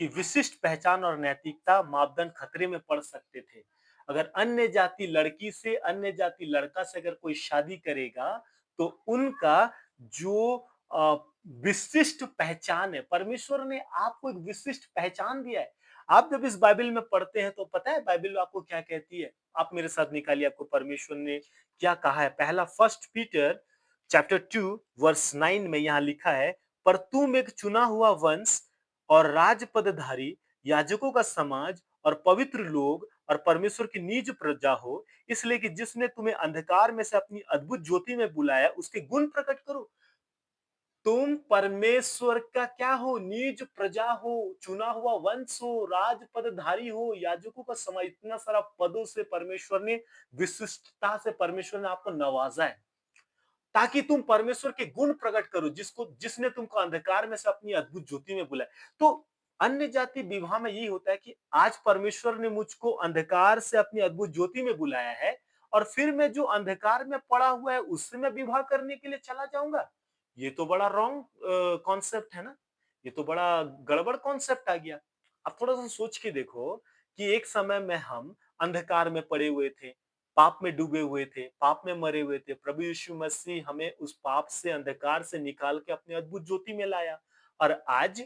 A: की विशिष्ट पहचान और नैतिकता मापदंड खतरे में पड़ सकते थे। अगर अन्य जाति लड़की से, अन्य जाति लड़का से अगर कोई शादी करेगा, तो उनका जो विशिष्ट पहचान है, परमेश्वर ने आपको एक विशिष्ट पहचान दिया है। आप जब इस बाइबल में पढ़ते हैं तो पता है बाइबल आपको क्या कहती है। आप मेरे साथ निकालिए, आपको परमेश्वर ने क्या कहा है। पहला फर्स्ट पीटर चैप्टर 2 वर्स 9 में यहाँ लिखा है, पर तुम एक चुना हुआ वंश और राजपदधारी, याजकों का समाज और पवित्र लोग और परमेश्वर की निज प्रजा हो, इसलिए कि जिसने तुम्हें अंधकार में से अपनी अद्भुत ज्योति में बुलाया उसके गुण प्रकट करो। तुम परमेश्वर का क्या हो, निज प्रजा हो, चुना हुआ वंश हो, राजपदधारी हो, याजकों का समाज, इतना सारा पदों से परमेश्वर ने, विशिष्टता से परमेश्वर ने आपको नवाजा है, ताकि तुम परमेश्वर के गुण प्रकट करो, जिसने तुमको अंधकार में से अपनी अद्भुत ज्योति में बुलाया। तो अन्य जाति विवाह में यही होता है कि आज परमेश्वर ने मुझको अंधकार से अपनी अद्भुत ज्योति में बुलाया है और फिर मैं जो अंधकार में पड़ा हुआ है उससे मैं विवाह करने के लिए चला जाऊंगा। ये तो बड़ा रॉन्ग कॉन्सेप्ट है ना। ये तो बड़ा गड़बड़ कॉन्सेप्ट आ गया। अब थोड़ा सा सोच के देखो कि एक समय में हम अंधकार में पड़े हुए थे, पाप में डूबे हुए थे, पाप में मरे हुए थे। प्रभु यीशु मसीह हमें उस पाप से, अंधकार से निकाल के अपनी अद्भुत ज्योति में लाया और आज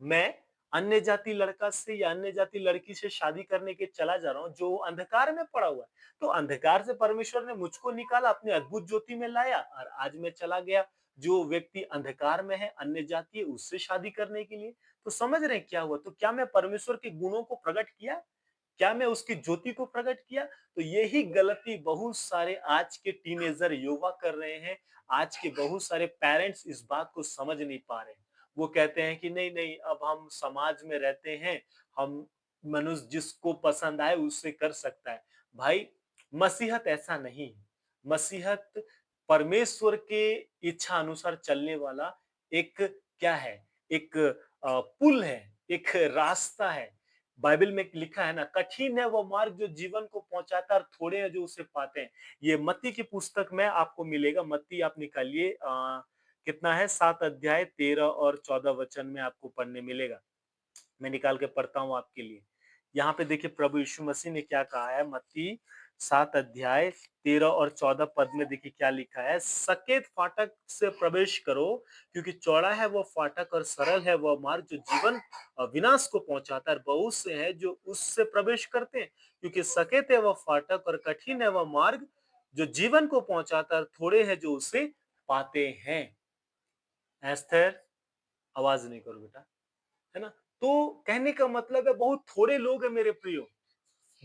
A: मैं अन्य जाति लड़का से या अन्य जाति लड़की से शादी करने के चला जा रहा हूँ जो अंधकार में पड़ा हुआ है। तो अंधकार से परमेश्वर ने मुझको निकाला, अपनी अद्भुत ज्योति में लाया और आज मैं चला गया जो व्यक्ति अंधकार में है, अन्य जाति है, उससे शादी करने के लिए। तो समझ रहे हैं क्या हुआ? तो क्या मैं परमेश्वर के गुणों को प्रकट किया? क्या मैं उसकी ज्योति को प्रकट किया? तो यही गलती बहुत सारे आज के टीनेजर युवा कर रहे हैं। आज के बहुत सारे पेरेंट्स इस बात को समझ नहीं पा रहे हैं। वो कहते हैं कि नहीं नहीं, अब हम समाज में रहते हैं, हम मनुष्य जिसको पसंद आए उससे कर सकता है। भाई, मसीहत ऐसा नहीं है। मसीहत परमेश्वर के इच्छा अनुसार चलने वाला एक क्या है, एक पुल है, एक रास्ता है। बाइबल में लिखा है ना, कठिन है वो मार्ग जो जीवन को पहुंचाता है और थोड़े हैं जो उसे पाते हैं। ये मत्ती की पुस्तक में आपको मिलेगा। मत्ती आप निकालिए, कितना है, 7 अध्याय 13 और 14 वचन में आपको पढ़ने मिलेगा। मैं निकाल के पढ़ता हूँ आपके लिए। यहाँ पे देखिए प्रभु यीशु मसीह ने क्या कहा है। मत्ती 7 अध्याय 13 और 14 पद में देखिए क्या लिखा है। सकेत फाटक से प्रवेश करो, क्योंकि चौड़ा है वो फाटक और सरल है वो मार्ग जो जीवन विनाश को पहुंचाता है। बहुत से हैं जो उससे प्रवेश करते हैं, क्योंकि सकेत है वो फाटक और कठिन है वो मार्ग जो जीवन को पहुंचाता है, थोड़े हैं जो उसे पाते हैं। एस्थर, आवाज नहीं करो बेटा, है ना। तो कहने का मतलब है बहुत थोड़े लोग हैं मेरे प्रियो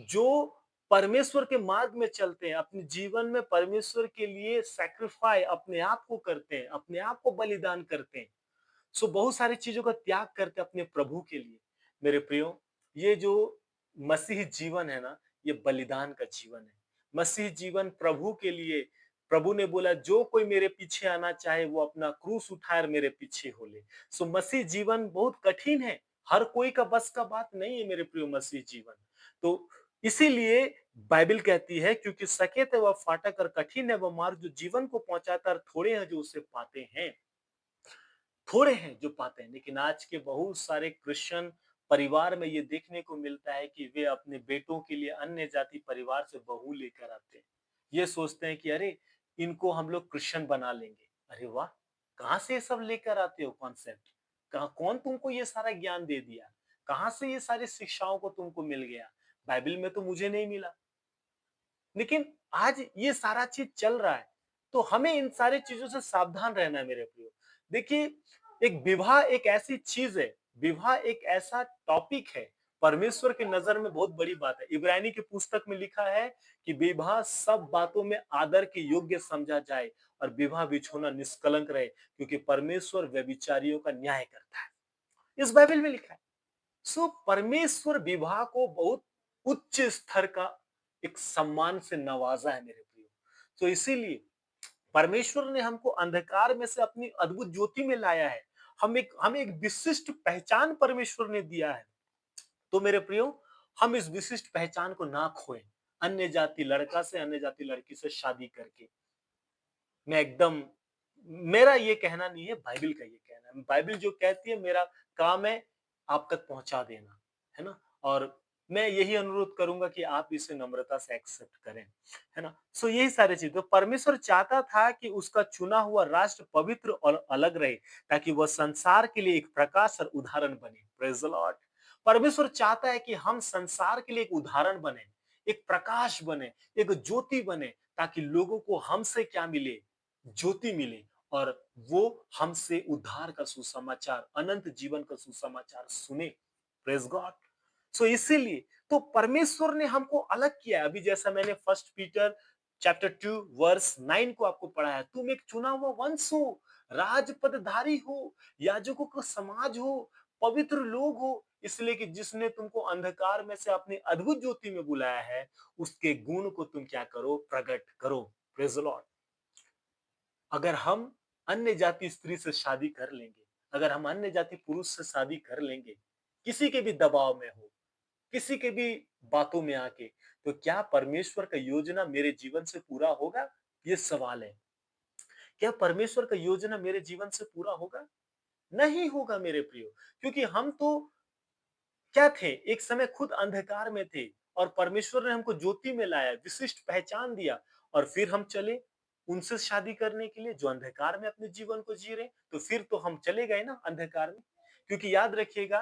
A: जो परमेश्वर के मार्ग में चलते हैं, अपने जीवन में परमेश्वर के लिए सैक्रिफाई अपने आप को करते हैं, अपने आप को बलिदान करते हैं। सो बहुत सारी चीजों का त्याग करते हैं अपने प्रभु के लिए। मेरे प्रियो, ये जो मसीह जीवन है ना, ये बलिदान का जीवन है। मसीह जीवन प्रभु के लिए, प्रभु ने बोला जो कोई मेरे पीछे आना चाहे वो अपना क्रूस उठाकर मेरे पीछे हो ले। सो मसीह जीवन बहुत कठिन है, हर कोई का बस का बात नहीं है मेरे प्रियो मसीह जीवन। तो इसीलिए बाइबल कहती है, क्योंकि सकेत है वह फाटक और कठिन है वह मार्ग जो जीवन को पहुंचाता है, थोड़े हैं जो उसे पाते हैं। थोड़े हैं जो पाते हैं। लेकिन आज के बहुत सारे क्रिश्चियन परिवार में ये देखने को मिलता है कि वे अपने बेटों के लिए अन्य जाति परिवार से बहू लेकर आते हैं। ये सोचते हैं कि अरे, इनको हम लोग क्रिश्चियन बना लेंगे। अरे वाह! कहाँ से ये सब लेकर आते हो कॉन्सेप्ट? कहाँ, कौन तुमको ये सारा ज्ञान दे दिया? कहाँ से ये सारी शिक्षाओं को तुमको मिल गया? बाइबल में तो मुझे नहीं मिला। लेकिन आज ये सारा चीज चल रहा है, तो हमें इन सारी चीजों से सावधान रहना है मेरे प्रियो। देखिए, एक विवाह एक ऐसी चीज है, विवाह एक ऐसा टॉपिक है, परमेश्वर की नजर में बहुत बड़ी बात है। इब्रानी की पुस्तक में लिखा है कि विवाह सब बातों में आदर के योग्य समझा जाए और विवाह बिछोना निष्कलंक रहे, क्योंकि परमेश्वर व्यभिचारियों का न्याय करता है। इस बाइबल में लिखा है। सो परमेश्वर विवाह को बहुत उच्च स्तर का एक सम्मान से नवाजा है मेरे प्रियो। तो इसीलिए परमेश्वर ने हमको अंधकार में से अपनी अद्भुत ज्योति में लाया है। हमें एक विशिष्ट पहचान परमेश्वर ने दिया है। तो मेरे प्रियो, हम इस विशिष्ट पहचान को ना खोएं। अन्य जाति लड़का से, अन्य जाति लड़की से शादी करके मैं एकदम, मेरा ये कहना नहीं है, बाइबल का ये कहना है। बाइबल जो कहती है मेरा काम है आप तक पहुंचा देना, है ना। और मैं यही अनुरोध करूंगा कि आप इसे नम्रता से एक्सेप्ट करें, है ना। सो यही सारी चीज, तो परमेश्वर चाहता था कि उसका चुना हुआ राष्ट्र पवित्र और अलग रहे, ताकि वह संसार के लिए एक प्रकाश और उदाहरण बने। Praise the Lord. परमेश्वर चाहता है कि हम संसार के लिए एक उदाहरण बने, एक प्रकाश बने, एक ज्योति बने, ताकि लोगों को हमसे क्या मिले, ज्योति मिले, और वो हमसे उद्धार का सुसमाचार, अनंत जीवन का सुसमाचार सुने। Praise God. सो इसीलिए तो परमेश्वर ने हमको अलग किया है। अभी जैसा मैंने फर्स्ट पीटर चैप्टर 2 वर्स 9 को आपको पढ़ाया, तुम एक चुना हुआ वंश हो, राजपदधारी हो, याजकों का समाज हो, पवित्र लोग हो, इसलिए कि जिसने तुमको अंधकार में से अपनी अद्भुत ज्योति में बुलाया है, उसके गुण को तुम क्या करो, प्रकट करो। Praise Lord. अगर हम अन्य जाति स्त्री से शादी कर लेंगे, अगर हम अन्य जाति पुरुष से शादी कर लेंगे, किसी के भी दबाव में हो, किसी के भी बातों में आके, तो क्या परमेश्वर का योजना मेरे जीवन से पूरा होगा? ये सवाल है। क्या परमेश्वर का योजना मेरे जीवन से पूरा होगा? नहीं होगा मेरे प्रियो, क्योंकि हम तो क्या थे? एक समय खुद अंधकार में थे और परमेश्वर ने हमको ज्योति में लाया, विशिष्ट पहचान दिया और फिर हम चले उनसे शादी करने के लिए जो अंधकार में अपने जीवन को जी रहे, तो फिर तो हम चले गए ना अंधकार में। क्योंकि याद रखिएगा,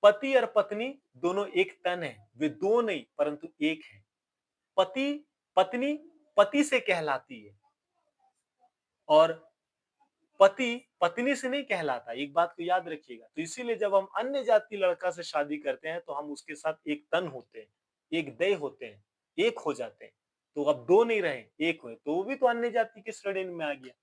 A: पति और पत्नी दोनों एक तन है, वे दो नहीं परंतु एक है। पति पत्नी पति से कहलाती है और पति पत्नी से नहीं कहलाता, एक बात को याद रखिएगा। तो इसीलिए जब हम अन्य जाति लड़का से शादी करते हैं तो हम उसके साथ एक तन होते हैं, एक देह होते हैं, एक हो जाते हैं। तो अब दो नहीं रहे, एक हुए, तो वो भी तो अन्य जाति की श्रेणी में आ गया।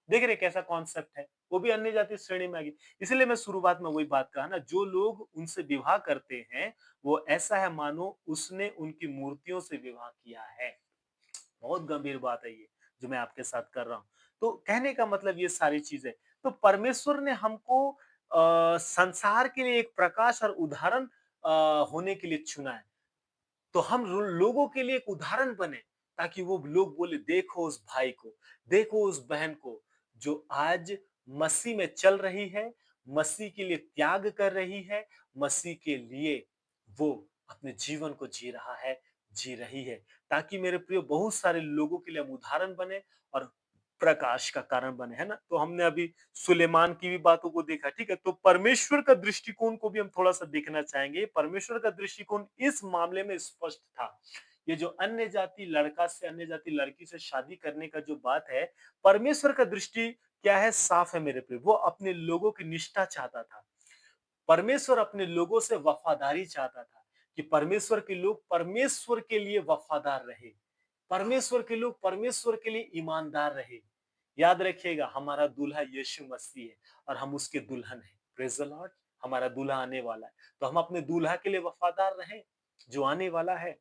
A: देख रहे कैसा कॉन्सेप्ट है, वो भी अन्य जाति श्रेणी में आ गई। इसलिए मैं शुरुआत में वही बात कहा ना, जो लोग उनसे विवाह करते हैं वो ऐसा है मानो उसने उनकी मूर्तियों से विवाह किया है। बहुत गंभीर बात है ये, जो मैं आपके साथ कर रहा हूँ। तो कहने का मतलब ये सारी चीजें, तो परमेश्वर ने हमको संसार के लिए एक प्रकाश और उदाहरण होने के लिए चुना है। तो हम लोगों के लिए एक उदाहरण बने, ताकि वो लोग बोले देखो उस भाई को, देखो उस बहन को जो आज मसीह में चल रही है, मसीह के लिए त्याग कर रही है, मसीह के लिए वो अपने जीवन को जी रहा है, जी रही है, ताकि मेरे प्रिय बहुत सारे लोगों के लिए हम उदाहरण बने और प्रकाश का कारण बने, है ना। तो हमने अभी सुलेमान की भी बातों को देखा, ठीक है। तो परमेश्वर का दृष्टिकोण को भी हम थोड़ा सा देखना चाहेंगे। परमेश्वर का दृष्टिकोण इस मामले में स्पष्ट था। ये जो अन्य जाति लड़का से अन्य जाति लड़की से शादी करने का जो बात है, परमेश्वर का दृष्टि क्या है, साफ है मेरे प्रिय। वो अपने लोगों की निष्ठा चाहता था। परमेश्वर अपने लोगों से वफादारी चाहता था कि परमेश्वर के लोग परमेश्वर के लिए वफादार रहे, परमेश्वर के लोग परमेश्वर के लिए ईमानदार रहे। याद रखिएगा, हमारा दूल्हा यीशु मसीह है और हम उसके दुल्हन हैं। Praise the Lord. हमारा दूल्हा आने वाला है, तो हम अपने दूल्हा के लिए वफादार रहें जो आने वाला है।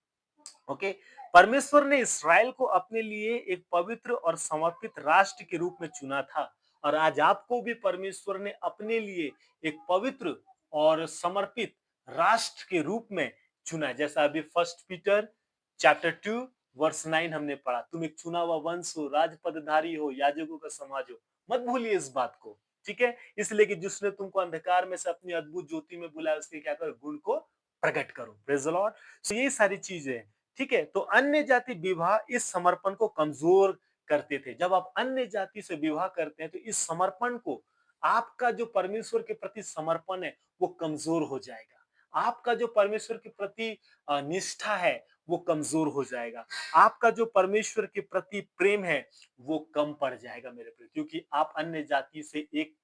A: ओके। परमेश्वर ने इसराइल को अपने लिए एक पवित्र और समर्पित राष्ट्र के रूप में चुना था, और आज आपको भी परमेश्वर ने अपने लिए एक पवित्र और समर्पित राष्ट्र के रूप में चुना है। जैसा अभी फर्स्ट पीटर चैप्टर 2 वर्स 9 हमने पढ़ा, तुम एक चुना हुआ वंश हो, राजपदधारी हो, याजकों का समाज हो। मत भूलिए इस बात को, ठीक है। इसलिए कि जिसने तुमको अंधकार में से अपनी अद्भुत ज्योति में बुलाया, उसके क्या करो, गुण को प्रकट करो। Praise the Lord. तो ये सारी चीजें हैं, ठीक है। तो अन्य जाति विवाह इस समर्पण को कमजोर करते थे। जब आप अन्य जाति से विवाह करते हैं तो इस समर्पण को, आपका जो परमेश्वर के प्रति समर्पण है वो कमजोर हो जाएगा। आपका जो परमेश्वर के प्रति निष्ठा है वो कमजोर हो जाएगा। आपका जो परमेश्वर के प्रति प्रेम है वो कम पड़ जाएगा मेरे प्रिय, क्योंकि आप अन्य जाति से एक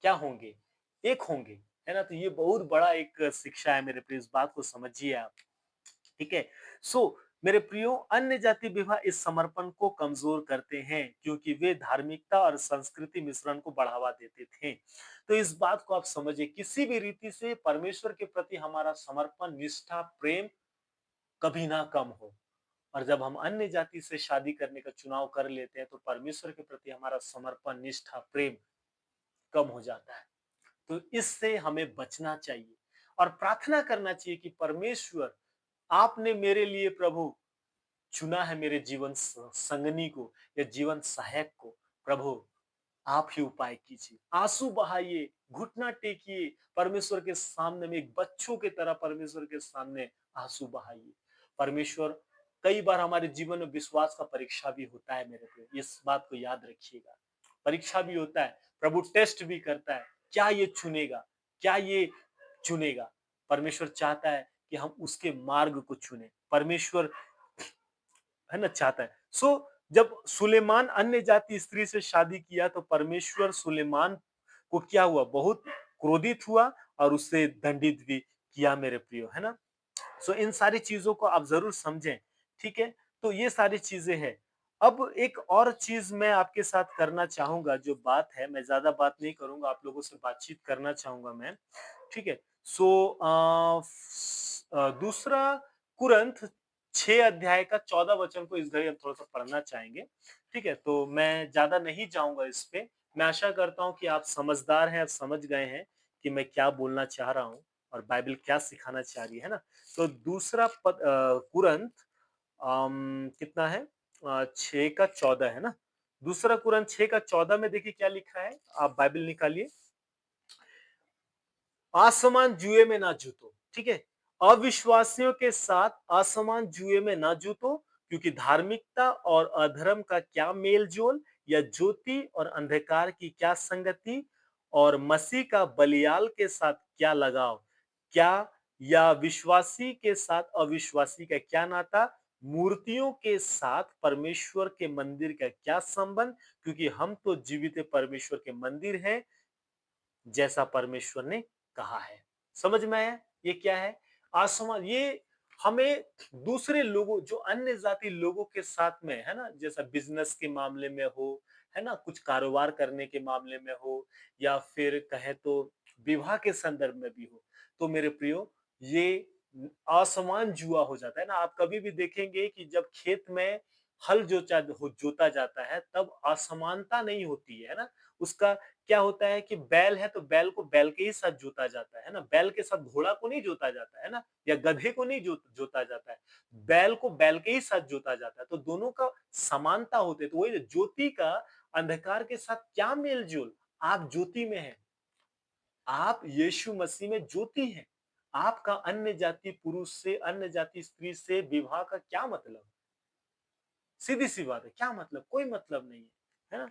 A: क्या होंगे, एक होंगे, है ना। तो ये बहुत बड़ा एक शिक्षा है मेरे प्रिय, इस बात को समझिए आप, ठीक है। सो मेरे प्रियो, अन्य जाति विवाह इस समर्पण को कमजोर करते हैं, क्योंकि वे धार्मिकता और संस्कृति मिश्रण को बढ़ावा देते थे। तो इस बात को आप समझिए, किसी भी रीति से परमेश्वर के प्रति हमारा समर्पण, निष्ठा, प्रेम कभी ना कम हो। और जब हम अन्य जाति से शादी करने का चुनाव कर लेते हैं तो परमेश्वर के प्रति हमारा समर्पण, निष्ठा, प्रेम कम हो जाता है। तो इससे हमें बचना चाहिए और प्रार्थना करना चाहिए कि परमेश्वर, आपने मेरे लिए प्रभु चुना है मेरे जीवन संगनी को या जीवन सहायक को। प्रभु, आप ही उपाय कीजिए। आंसू बहाइए, घुटना टेकिए परमेश्वर के सामने में, एक बच्चों की तरह परमेश्वर के सामने आंसू बहाइए। परमेश्वर, कई बार हमारे जीवन में विश्वास का परीक्षा भी होता है मेरे प्रिय, इस बात को याद रखिएगा। परीक्षा भी होता है, प्रभु टेस्ट भी करता है, क्या ये चुनेगा, क्या ये चुनेगा। परमेश्वर चाहता है कि हम उसके मार्ग को चुने। परमेश्वर, है ना, चाहता है। सो जब सुलेमान अन्य जाति स्त्री से शादी किया तो परमेश्वर सुलेमान को क्या हुआ, बहुत क्रोधित हुआ और उससे दंडित भी किया मेरे प्रियो, है ना। सो इन सारी चीजों को आप जरूर समझें, ठीक है। तो ये सारी चीजें हैं। अब एक और चीज मैं आपके साथ करना चाहूंगा, जो बात है, मैं ज्यादा बात नहीं करूंगा, आप लोगों से बातचीत करना चाहूंगा मैं, ठीक है। सो दूसरा कुरंथ 6 अध्याय का 14 वचन को इस घड़ी हम थोड़ा सा पढ़ना चाहेंगे, ठीक है। तो मैं ज्यादा नहीं जाऊंगा इस पे। मैं आशा करता हूं कि आप समझदार हैं, आप समझ गए हैं कि मैं क्या बोलना चाह रहा हूँ और बाइबल क्या सिखाना चाह रही है ना? तो दूसरा कुरंथ कितना है? 6 का 14 है ना? दूसरा कुरंथ 6 का 14 में देखिए क्या लिखा है? आप बाइबल निकालिए। असमान जुए में ना जूतो, ठीक है? अविश्वासियों के साथ असमान जुए में ना जूतो, क्योंकि धार्मिकता और अधर्म का क्या मेल-जोल, या ज्योति और अंधकार की क्या संगति, और मसीह का बलियाल के साथ क्या लगाव? क्या या विश्वासी के साथ अविश्वासी का क्या नाता? मूर्तियों के साथ परमेश्वर के मंदिर का क्या संबंध? क्योंकि हम तो जीवित परमेश्वर के मंदिर हैं, जैसा परमेश्वर ने कहा है। समझ में आया? ये क्या है? आसमान, ये हमें दूसरे लोगों, जो अन्य जाति लोगों के साथ में है ना, जैसा बिजनेस के मामले में हो, है ना, कुछ कारोबार करने के मामले में हो, या फिर कहे तो विवाह के संदर्भ में भी हो, तो मेरे प्रियो, ये आसमान जुआ हो जाता है ना। आप कभी भी देखेंगे कि जब खेत में हल जोता जाता है, तब असमानता नहीं होती है ना। उसका क्या होता है कि बैल है तो बैल को बैल के ही साथ जोता जाता है ना, बैल के साथ घोड़ा को नहीं जोता जाता है ना, या गधे को नहीं जोता जाता है, बैल को बैल के ही साथ जोता जाता है। तो दोनों का समानता होते, तो वही ज्योति का अंधकार के साथ क्या मेल जोल? आप ज्योति में हैं, आप यीशु मसीह में ज्योति हैं। आपका अन्य जाति पुरुष से, अन्य जाति स्त्री से विवाह का क्या मतलब? सीधी सी बात है, क्या मतलब? कोई मतलब नहीं है ना।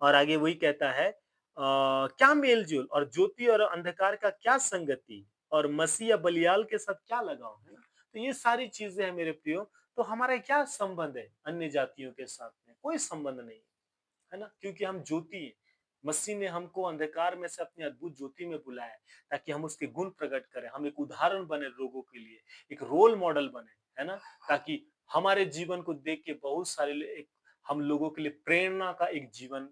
A: और आगे वही कहता है क्या मेल-जोल, और ज्योति और अंधकार का क्या संगति, और मसीह या बलियाल के साथ क्या लगाव, है ना? तो ये सारी चीजें हैं मेरे प्रियो। तो हमारा क्या संबंध है अन्य जातियों के साथ में? कोई संबंध नहीं, है ना? क्योंकि हम ज्योति हैं। मसीह ने हमको अंधकार में से अपनी अद्भुत ज्योति में बुलाया है, ताकि हम उसके गुण प्रकट करें, हम एक उदाहरण बने लोगों के लिए, एक रोल मॉडल बने, है ना? ताकि हमारे जीवन को देख के बहुत सारे एक हम लोगों के लिए प्रेरणा का एक जीवन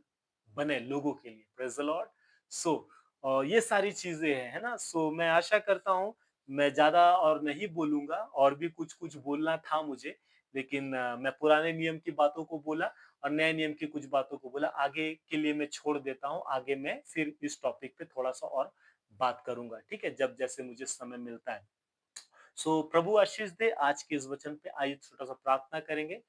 A: बने लोगों के लिए। Praise the Lord. सो ये सारी चीज़ें हैं, है ना? सो मैं आशा करता हूँ, मैं ज़्यादा और नहीं बोलूँगा, और भी कुछ-कुछ बोलना था मुझे, लेकिन मैं पुराने नियम की बातों को बोला और नए नियम की कुछ बातों को बोला। आगे के लिए मैं छोड़ देता हूँ, आगे मैं फिर इस टॉपिक पे थोड़ा-सा और बात करूँगा, ठीक है? जब जैसे मुझे समय मिलता है। सो प्रभु आशीष दे। आज के इस वचन पे आइए छोटा-सा प्रार्थना करेंगे